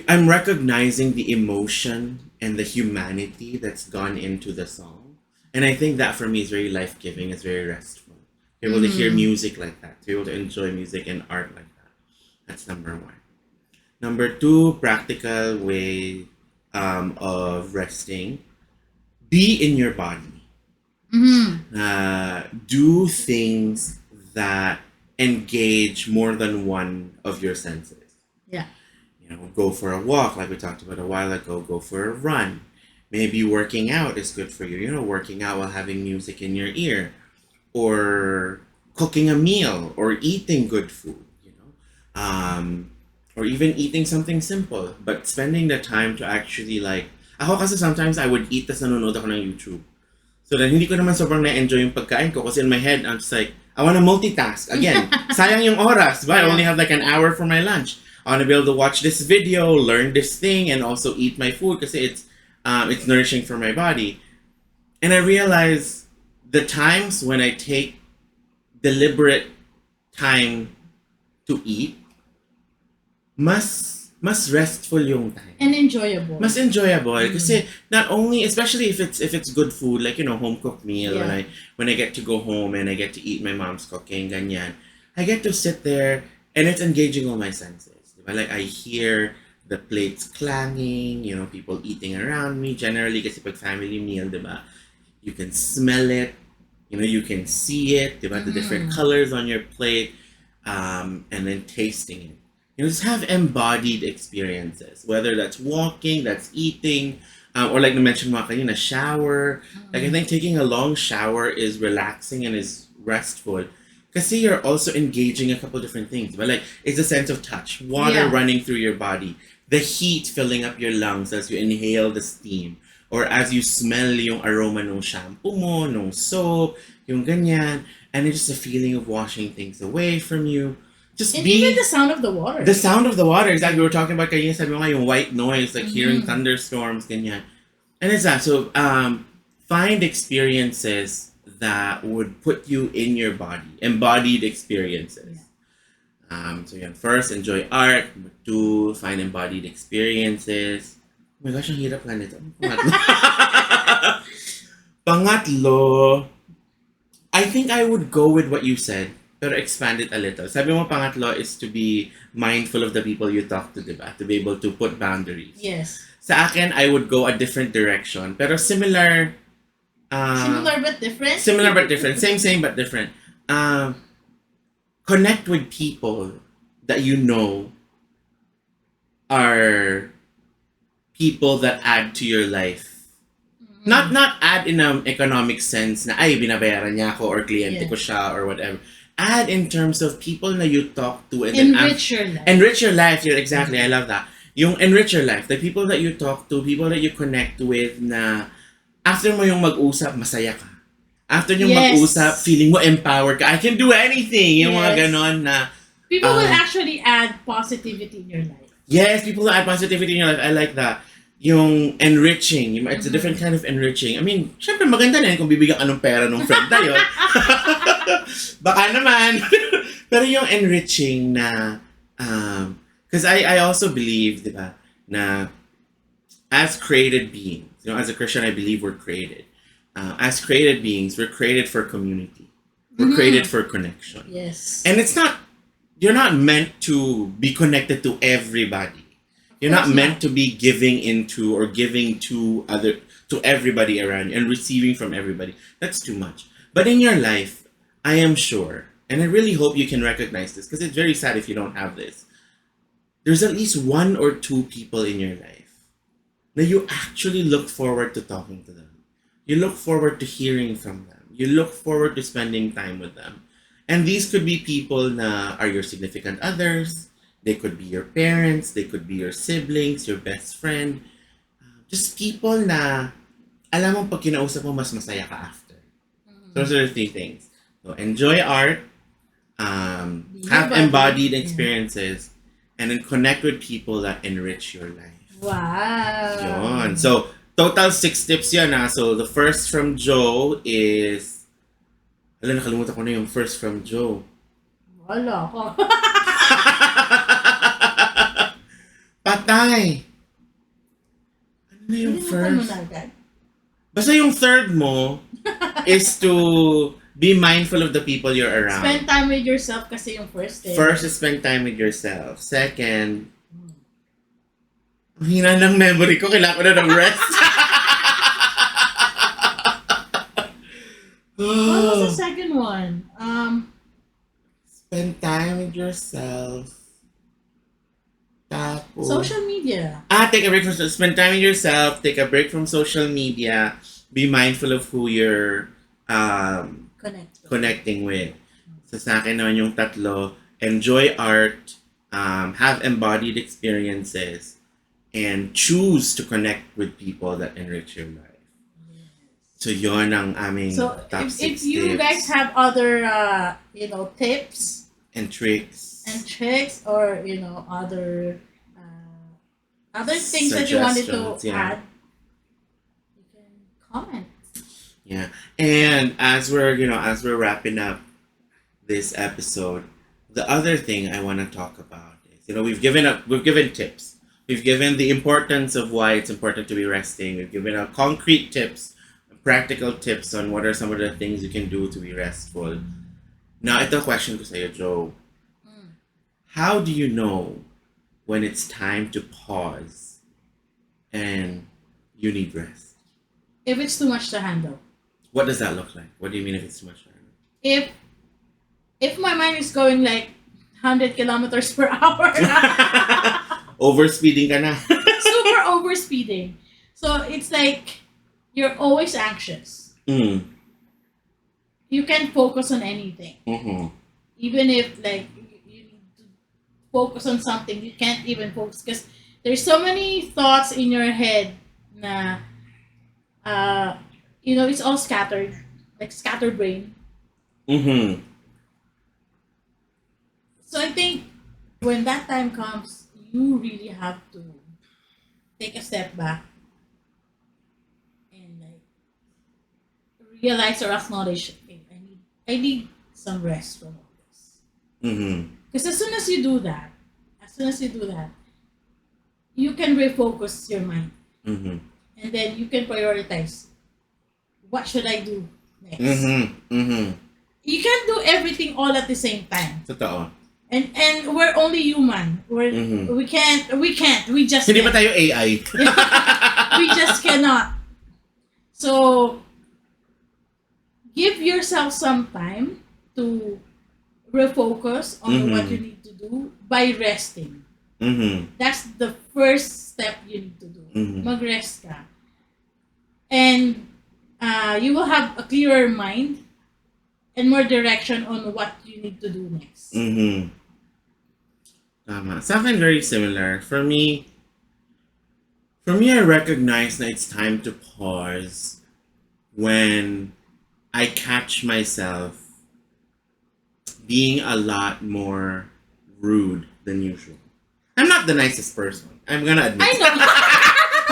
I'm recognizing the emotion and the humanity that's gone into the song. And I think that for me is very life giving, it's very restful. To be able to hear Mm-hmm. music like that, to be able to enjoy music and art like that. That's number one. Number two, practical way of resting. Be in your body. Mm-hmm. Do things that engage more than one of your senses. Yeah. Go for a walk, like we talked about a while ago. Go for a run. Maybe working out is good for you. Working out while having music in your ear, or cooking a meal, or eating good food. Or even eating something simple, but spending the time to actually like. Ako kasi sometimes I would eat tas nanonood ako ng YouTube. So then hindi ko naman sobrang na-enjoy yung pagkain ko kasi in my head, I'm just like, I want to multitask. Again, sayang yung oras, but I only Yeah. have like an hour for my lunch. I want to be able to watch this video, learn this thing, and also eat my food because it's nourishing for my body. And I realize the times when I take deliberate time to eat, mas restful yung time. And enjoyable. Mas enjoyable Mm. kasi not only, especially if it's good food, like home cooked meal, when Yeah. I get to go home and I get to eat my mom's cooking, ganyan, I get to sit there and it's engaging all my senses. Diba? Like I hear the plates clanging, people eating around me. Generally kasi pag family meal, diba? You can smell it, you can see it, diba? The different Mm-hmm. colors on your plate, and then tasting it. Just have embodied experiences, whether that's walking, that's eating, or like I mentioned mga kanina, shower. Like I Mm-hmm. think taking a long shower is relaxing and is restful. Because you're also engaging a couple different things. But like it's a sense of touch, water Yeah. running through your body, the heat filling up your lungs as you inhale the steam, or as you smell yung aroma ng shampoo mo, ng soap, yung ganyan, and it's just a feeling of washing things away from you. Just And even be the sound of the water. the sound of the water. Exactly, we were talking about kanina, sabi mo nga yung white noise, like hearing Mm-hmm. thunderstorms, ganyan. And it's that. So find experiences that would put you in your body, embodied experiences. So yan, first, enjoy art. Number two, find embodied experiences. Oh my gosh, ang hirap nga nito. Pangatlo. Pangatlo, I think I would go with what you said, pero expand it a little. Sabi mo pangatlo is to be mindful of the people you talk to, diba? To be able to put boundaries. Yes. Sa akin, I would go a different direction, pero similar. Similar but different. Similar but different. Same but different. Connect with people that you know are people that add to your life. Not add in an economic sense na ay binabayaran niya ako or kliyente Yeah. ko siya or whatever. Add in terms of people na you talk to and Enrich your life. enrich your life. Yeah, exactly. I love that. Yung enrich your life. The people that you talk to, people that you connect with na after mo yung mag-usap, masaya ka. After yung Yes. mag-usap, feeling mo empowered ka. I can do anything. Yung mga Yes. ganon na, People will Um, actually add positivity in your life. yes, people that add positivity in your life. I like that. Yung enriching. It's a different kind of enriching. I mean, syempre maganda na yun kung bibigyan ka ng pera ng friend tayo. Baka naman. Pero yung enriching na, because I also believe, di ba, na as created beings, as a Christian, I believe we're created. As created beings, we're created for community. We're created for connection. Yes. And you're not meant to be connected to everybody. You're not course meant not. to be giving into or giving to everybody around you and receiving from everybody. That's too much. But in your life, I am sure, and I really hope you can recognize this because it's very sad if you don't have this. There's at least one or two people in your life that you actually look forward to talking to them. You look forward to hearing from them. You look forward to spending time with them. And these could be people na are your significant others. They could be your parents. They could be your siblings, your best friend. Just people na alam mo pag kinausap mo, mas masaya ka after. Those are the three things. So enjoy art, have embodied experiences, and then connect with people that enrich your life. Wow. Yun. So, total 6 tips yan ha. So, the first from Joe is... Alam, nakalimutan ko na yung first from Joe. Wala ko. Patay! Ano na yung Mo first? na agad. Basta yung third mo is to be mindful of the people you're around. Spend time with yourself kasi yung first eh. First is spend time with yourself. Second, ang hina ng memory ko, kailangan ko na ng rest. What was the second one? Spend time with yourself. Tapos, Social media. take a break from spend time with yourself. Take a break from social media. Be mindful of who you're connecting with. So sa akin naman yung tatlo, enjoy art, have embodied experiences, and choose to connect with people that enrich your life. So yon ang aming So top if 6 you tips guys have other tips and tricks and tricks or other things that you wanted to Suggestions, yeah. add, you can comment. Yeah. And as we're wrapping up this episode, the other thing I want to talk about is, we've given tips. We've given the importance of why it's important to be resting. We've given out concrete tips, practical tips on what are some of the things you can do to be restful. Now, ito question ko sa'yo, Joe. How do you know when it's time to pause and you need rest? If it's too much to handle. What does that look like? What do you mean if it's too much time? If my mind is going like 100 kilometers per hour, Overspeeding ka na. super overspeeding. So it's like you're always anxious. Mm. You can't focus on anything. Mm-hmm. Even if like you need to focus on something, you can't even focus because there's so many thoughts in your head na it's all scattered, like scatterbrain. Mm-hmm. So I think when that time comes, you really have to take a step back and like realize or acknowledge, okay, I need some rest from all this. Mm-hmm. Because as soon as you do that, you can refocus your mind. Mm-hmm. And then you can prioritize. What should I do next? Mm-hmm. Mm-hmm. You can't do everything all at the same time. Totoo. And we're only human. Mhm. We can't. We just Hindi ba can't. tayo AI? We just cannot. So give yourself some time to refocus on what you need to do by resting. Mm-hmm. That's the first step you need to do. Mhm. Mag-rest ka. And you will have a clearer mind and more direction on what you need to do next. Mm-hmm. Tama. Sa akin, very similar. For me, I recognize that it's time to pause when I catch myself being a lot more rude than usual. I'm not the nicest person. I'm gonna admit. I know.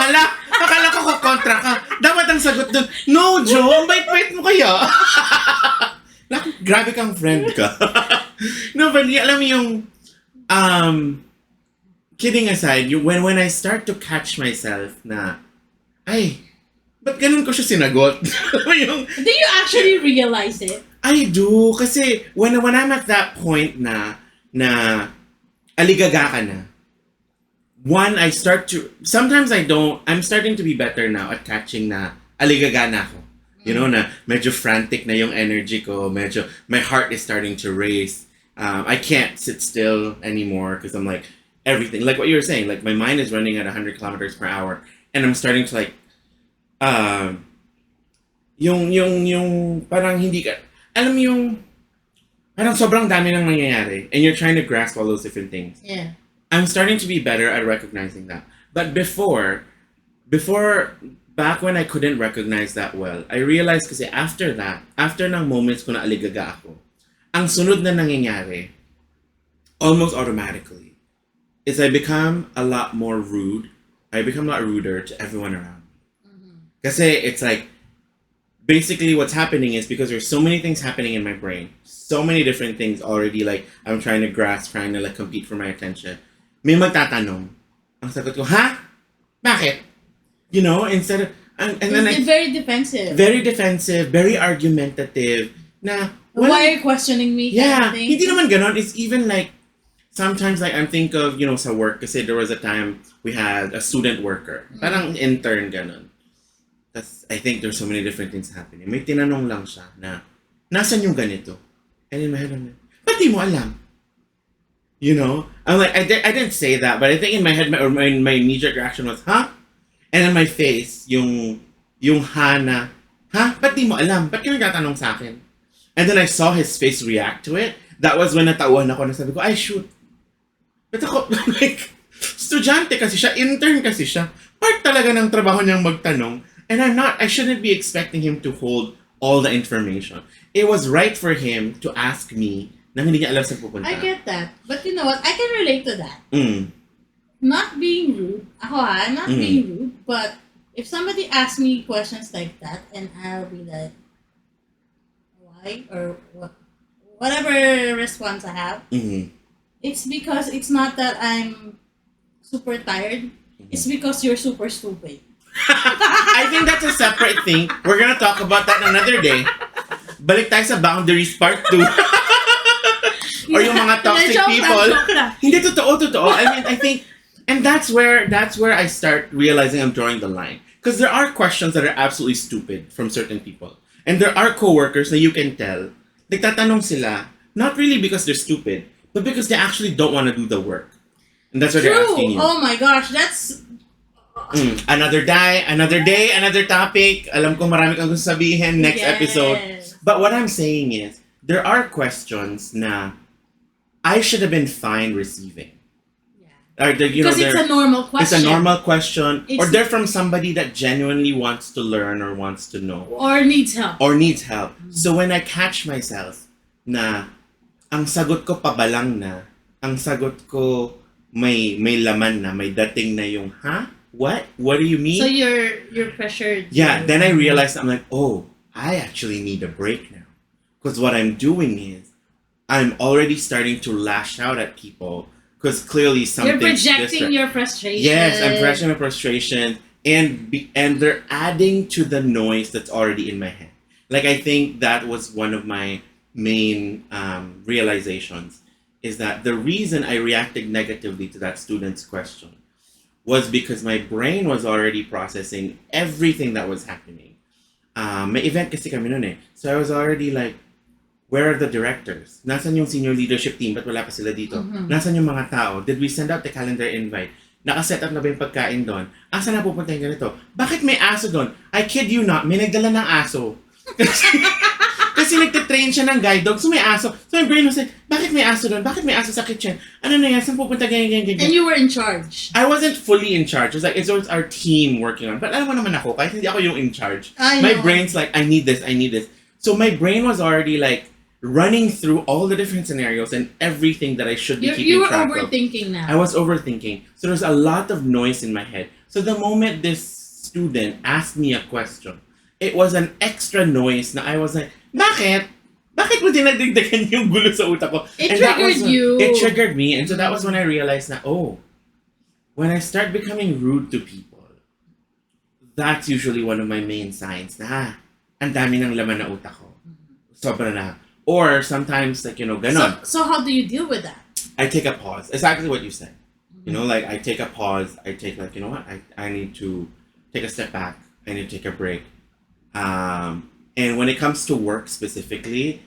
Hala, akala ko kontra ka. Dapat ang sagot dun, no, Joe, ang bait-bait mo kaya. Grabe kang friend ka. No, but alam mo yung, kidding aside, when I start to catch myself na, ay, ba't ganun ko siya sinagot? Yung, Do you actually realize it? I do, kasi when I'm at that point na aligaga ka na, one, sometimes I don't, I'm starting to be better now at catching na aligaga na ako. You know, na medyo frantic na yung energy ko, medyo, my heart is starting to race. I can't sit still anymore because I'm like, everything, like what you were saying, like my mind is running at 100 kilometers per hour and I'm starting to like, yung, parang hindi ka, alam mo yung, parang sobrang dami nang nangyayari and you're trying to grasp all those different things. Yeah. I'm starting to be better at recognizing that. But before, back when I couldn't recognize that well, I realized kasi after that, after ng moments ko na aligaga ako, ang sunod na nangyayari, almost automatically, is I become a lot more rude. I become a lot ruder to everyone around me. Kasi it's like, basically what's happening is because there's so many things happening in my brain, so many different things already, like I'm trying to grasp, trying to like compete for my attention. May magtatanong. Ang sagot ko, ha? Bakit? You know, instead of, and then It's very defensive. very defensive, very argumentative, na, Why are you questioning me? yeah, Kind of thing? hindi naman ganon. It's even like, sometimes like I'm think of, sa work, kasi there was a time we had a student worker. Parang intern ganon. That's, I think there's so many different things happening. May tinanong lang siya na, nasan yung ganito? And in my head, I'm like, ba't di mo alam? You know? I'm like, I didn't say that, but I think in my head, my knee-jerk reaction was, huh? And in my face, yung ha na, ha? Ba't di mo alam? Ba't yung tatanong sa akin? And then I saw his face react to it. That was when natauhan ako na sabi ko, ay shoot. But ako, like, estudyante kasi siya, intern kasi siya. Part talaga ng trabaho niyang magtanong. And I shouldn't be expecting him to hold all the information. It was right for him to ask me na hindi niya alam saan pupunta. I get that. But you know what? I can relate to that. Mm. Not being rude. Not being rude. But if somebody asks me questions like that, and I'll be like, why? Or what? Whatever response I have, Mm-hmm. it's because it's not that I'm super tired. It's because you're super stupid. I think that's a separate thing. We're gonna talk about that another day. Balik tayo sa boundaries part 2. Or yung mga toxic people. Hindi, totoo. I mean, I think, and that's where I start realizing I'm drawing the line. Because there are questions that are absolutely stupid from certain people. And there are coworkers that you can tell, nagtatanong sila, not really because they're stupid, but because they actually don't want to do the work. And that's what they're asking you. Oh my gosh, that's... Another day, another topic. Alam ko marami kang gusto sabihin next Yes. episode. But what I'm saying is, there are questions na I should have been fine receiving. Or Because it's a normal question. It's a normal question. Or It's- they're from somebody that genuinely wants to learn or wants to know. Or needs help. Or needs help. So when I catch myself na ang sagot ko pabalang na, ang sagot ko may laman na, may dating na yung, ha? What? What do you mean? So you're pressured. Yeah, then I realized, I'm like, oh, I actually need a break now. Because what I'm doing is, I'm already starting to lash out at people because clearly You're something's projecting your frustration. Yes, I'm projecting my frustration, and they're adding to the noise that's already in my head. Like, I think that was one of my main realizations, is that the reason I reacted negatively to that student's question was because my brain was already processing everything that was happening. May event kasi kami nun eh. So I was already like, where are the directors? Nasaan yung senior leadership team? Ba't wala pa sila dito? Nasaan yung mga tao? Did we send out the calendar invite? Nakaset up na ba yung pagkain doon? Asa na pupunta yung ganito? Bakit may aso doon? I kid you not, may nagdala ng aso. Kasi nagtitrain siya ng guide dog, so may aso. So my brain was like, bakit may aso doon? Bakit may aso sa kitchen? Ano na yan? Saan pupunta? Ganyan. And you were in charge. I wasn't fully in charge. It was like, it's our team working on. But alam mo naman ako, kahit hindi ako yung in charge. My brain's like, I need this. So my brain was already like, running through all the different scenarios and everything that I should be keeping track of. You were overthinking now. I was overthinking. So there's a lot of noise in my head. So the moment this student asked me a question, it was an extra noise na I was like, bakit? Bakit mo dinagdagdagan yung gulo sa utak ko? It And that triggered was, you. It triggered me. And so that was when I realized that, oh, when I start becoming rude to people, that's usually one of my main signs na, ang dami ng laman na utak ko. Sobra na. Or sometimes, like, ganon. So how do you deal with that? I take a pause. Exactly what you said. Like, I take a pause. I take, like, you know what? I need to take a step back. I need to take a break. And when it comes to work specifically,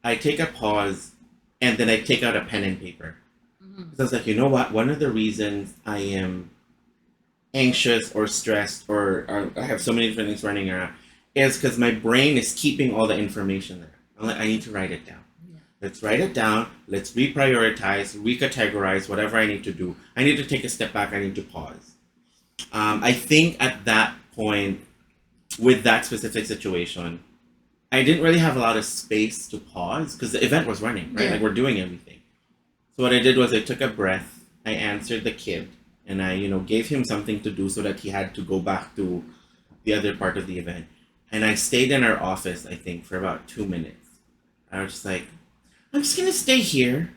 I take a pause and then I take out a pen and paper. So I was like, you know what? One of the reasons I am anxious or stressed or I have so many different things running around is because my brain is keeping all the information there. I'm like, I need to write it down. Yeah. Let's write it down. Let's reprioritize, recategorize whatever I need to do. I need to take a step back. I need to pause. I think at that point, with that specific situation, I didn't really have a lot of space to pause because the event was running, right? Yeah. Like we're doing everything. So what I did was I took a breath. I answered the kid, and I, gave him something to do so that he had to go back to the other part of the event. And I stayed in our office, I think, for about 2 minutes. I was just like, I'm just gonna stay here.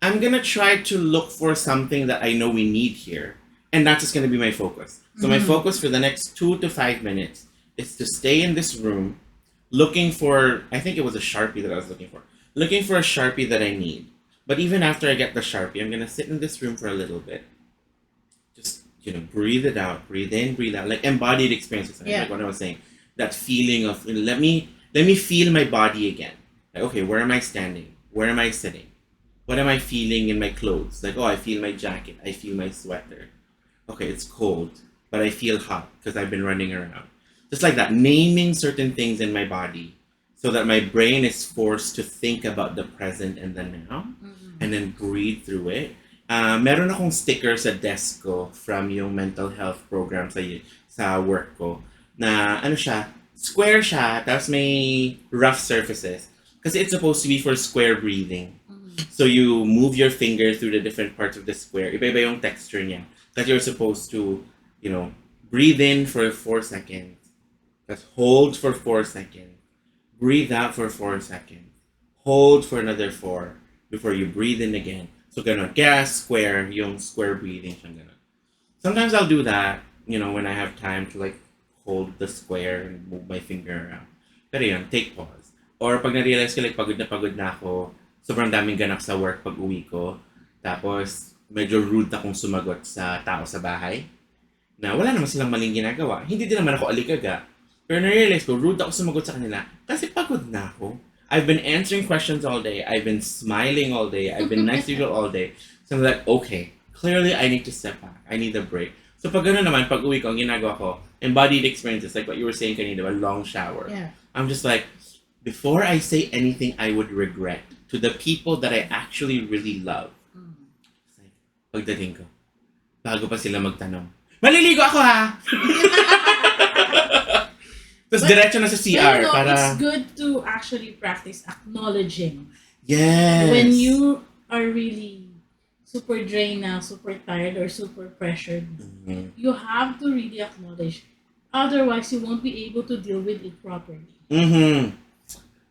I'm gonna try to look for something that I know we need here, and that's just gonna be my focus. So my focus for the next 2 to 5 minutes is to stay in this room, looking for. I think it was a Sharpie that I was looking for a Sharpie that I need. But even after I get the Sharpie, I'm gonna sit in this room for a little bit. Just breathe it out, breathe in, breathe out, like embodied experiences. Yeah. Like what I was saying, that feeling of let me feel my body again. Like, okay, where am I standing? Where am I sitting? What am I feeling in my clothes? Like, oh, I feel my jacket. I feel my sweater. Okay, it's cold, but I feel hot because I've been running around. Just like that, naming certain things in my body so that my brain is forced to think about the present and the now and then breathe through it. Meron akong sticker sa desk ko from yung mental health program sa work ko na square siya, tapos may rough surfaces. Kasi it's supposed to be for square breathing. So you move your finger through the different parts of the square. Iba-iba yung texture niya. That you're supposed to, breathe in for 4 seconds. That's hold for 4 seconds. Breathe out for 4 seconds. Hold for another 4 before you breathe in again. So ganon. Kaya square, yung square breathing siyang ganon. Sometimes I'll do that, when I have time to like hold the square and move my finger around. Pero yun, take pause. Or pag na-realize ko like pagod na ako, sobrang daming ganap sa work pag uwi ko, tapos medyo rude akong sumagot sa tao sa bahay, na wala naman silang maling ginagawa. Hindi din naman ako aligaga. Pero na-realize ko, rude ako sumagot sa kanila kasi pagod na ako. I've been answering questions all day. I've been smiling all day. I've been nice to people all day. So I'm like, okay, clearly I need to step back. I need a break. So pag gano'n naman, pag uwi ko, ang ginagawa ko, embodied experiences, like what you were saying kanina, a long shower. Yeah. I'm just like, before I say anything I would regret to the people that I actually really love, it's like, pagdating ko, bago pa sila magtanong, maliligo ako ha! Tapos diretso na sa CR para... It's good to actually practice acknowledging. Yes! When you are really super drained now, super tired, or super pressured, you have to really acknowledge. Otherwise, you won't be able to deal with it properly.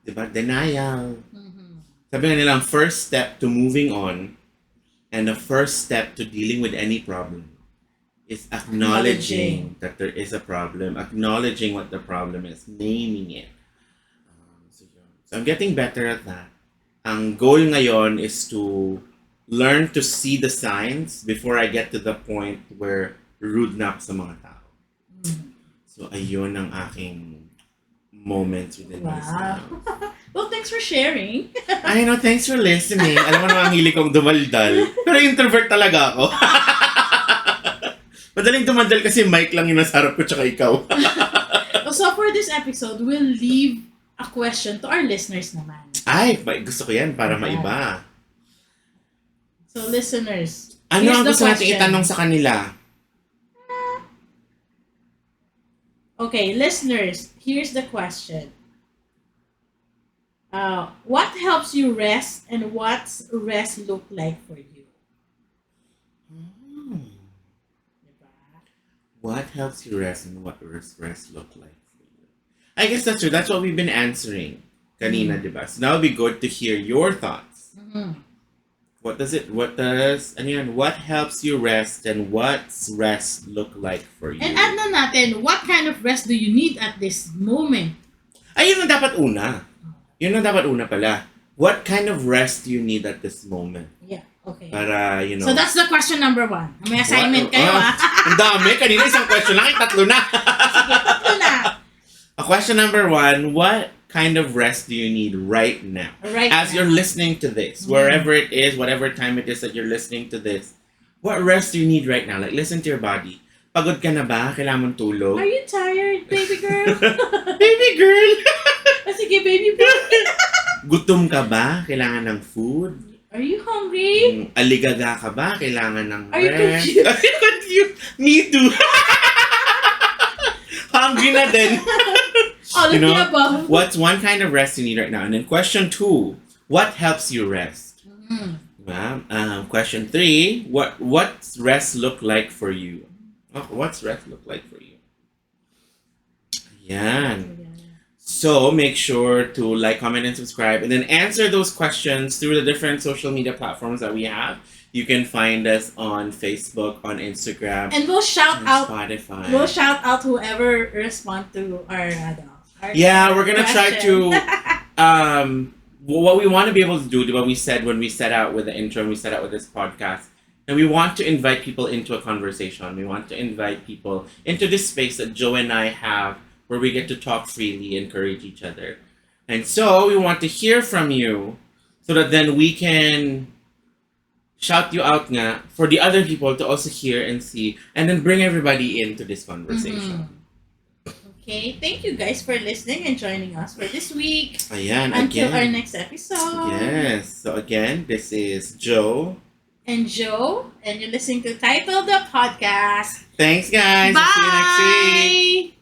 Diba? Denial. Sabi nga nilang first step to moving on and the first step to dealing with any problem is acknowledging that there is a problem, acknowledging what the problem is, naming it. So I'm getting better at that. Ang goal ngayon is to learn to see the signs before I get to the point where rude na ako sa mga tao. So ayun ang aking moments within myself. Well, thanks for sharing. I know, thanks for listening. Alam mo naman ang hili kong dumaldal. Pero introvert talaga ako. Madaling dumaldal kasi mic lang yung nasa harap ko tsaka ikaw. So for this episode, we'll leave a question to our listeners naman. Ay, gusto ko yan para maiba. So listeners, Ano here's ang the gusto natin question. itanong sa kanila? Okay, listeners, here's the question. What helps you rest and what's rest look like for you? Diba? What helps you rest and what does rest look like for you? I guess that's true. That's what we've been answering kanina, diba? So now it'll be good to hear your thoughts. What helps you rest and what's rest look like for you? And add na natin, what kind of rest do you need at this moment? Ay, yun ang dapat una. Yun ang dapat una pala. What kind of rest do you need at this moment? Yeah, okay. Para, So that's the question number 1. May assignment kayo, Ang dami. Kanina isang question lang. Tatlo na. Sige, tatlo na. Question number 1, what kind of rest do you need right now? Right As now. you're listening to this, wherever it is, whatever time it is that you're listening to this, what rest do you need right now? Like, listen to your body. Pagod ka na ba? Kailangan mong tulog? Are you tired, baby girl? Baby girl! O sige, baby boy. Gutom ka ba? Kailangan ng food? Are you hungry? Aligaga ka ba? Kailangan ng Are you rest? confused? Are you confused? Me too! Hungry na din. All of You know, the above. What's one kind of rest you need right now? And then question 2, what helps you rest? Diba? Question 3, what's rest look like for you? Oh, what's rest look like for you? Ayan. So make sure to like, comment, and subscribe, and then answer those questions through the different social media platforms that we have. You can find us on Facebook, on Instagram, And we'll shout on out. Spotify. We'll shout out whoever respond to our Yeah, we're gonna try question. to what we want to be able to do, what we said when we set out with the intro and we set out with this podcast. And we want to invite people into a conversation. We want to invite people into this space that Joe and I have where we get to talk freely, encourage each other. And so we want to hear from you so that then we can shout you out nga for the other people to also hear and see and then bring everybody into this conversation. Okay, thank you guys for listening and joining us for this week. Ayan, Until again. our next episode. Yes. So again, this is Joe. And Joe, and you're listening to Title the Podcast. Thanks, guys. Bye! See you next week.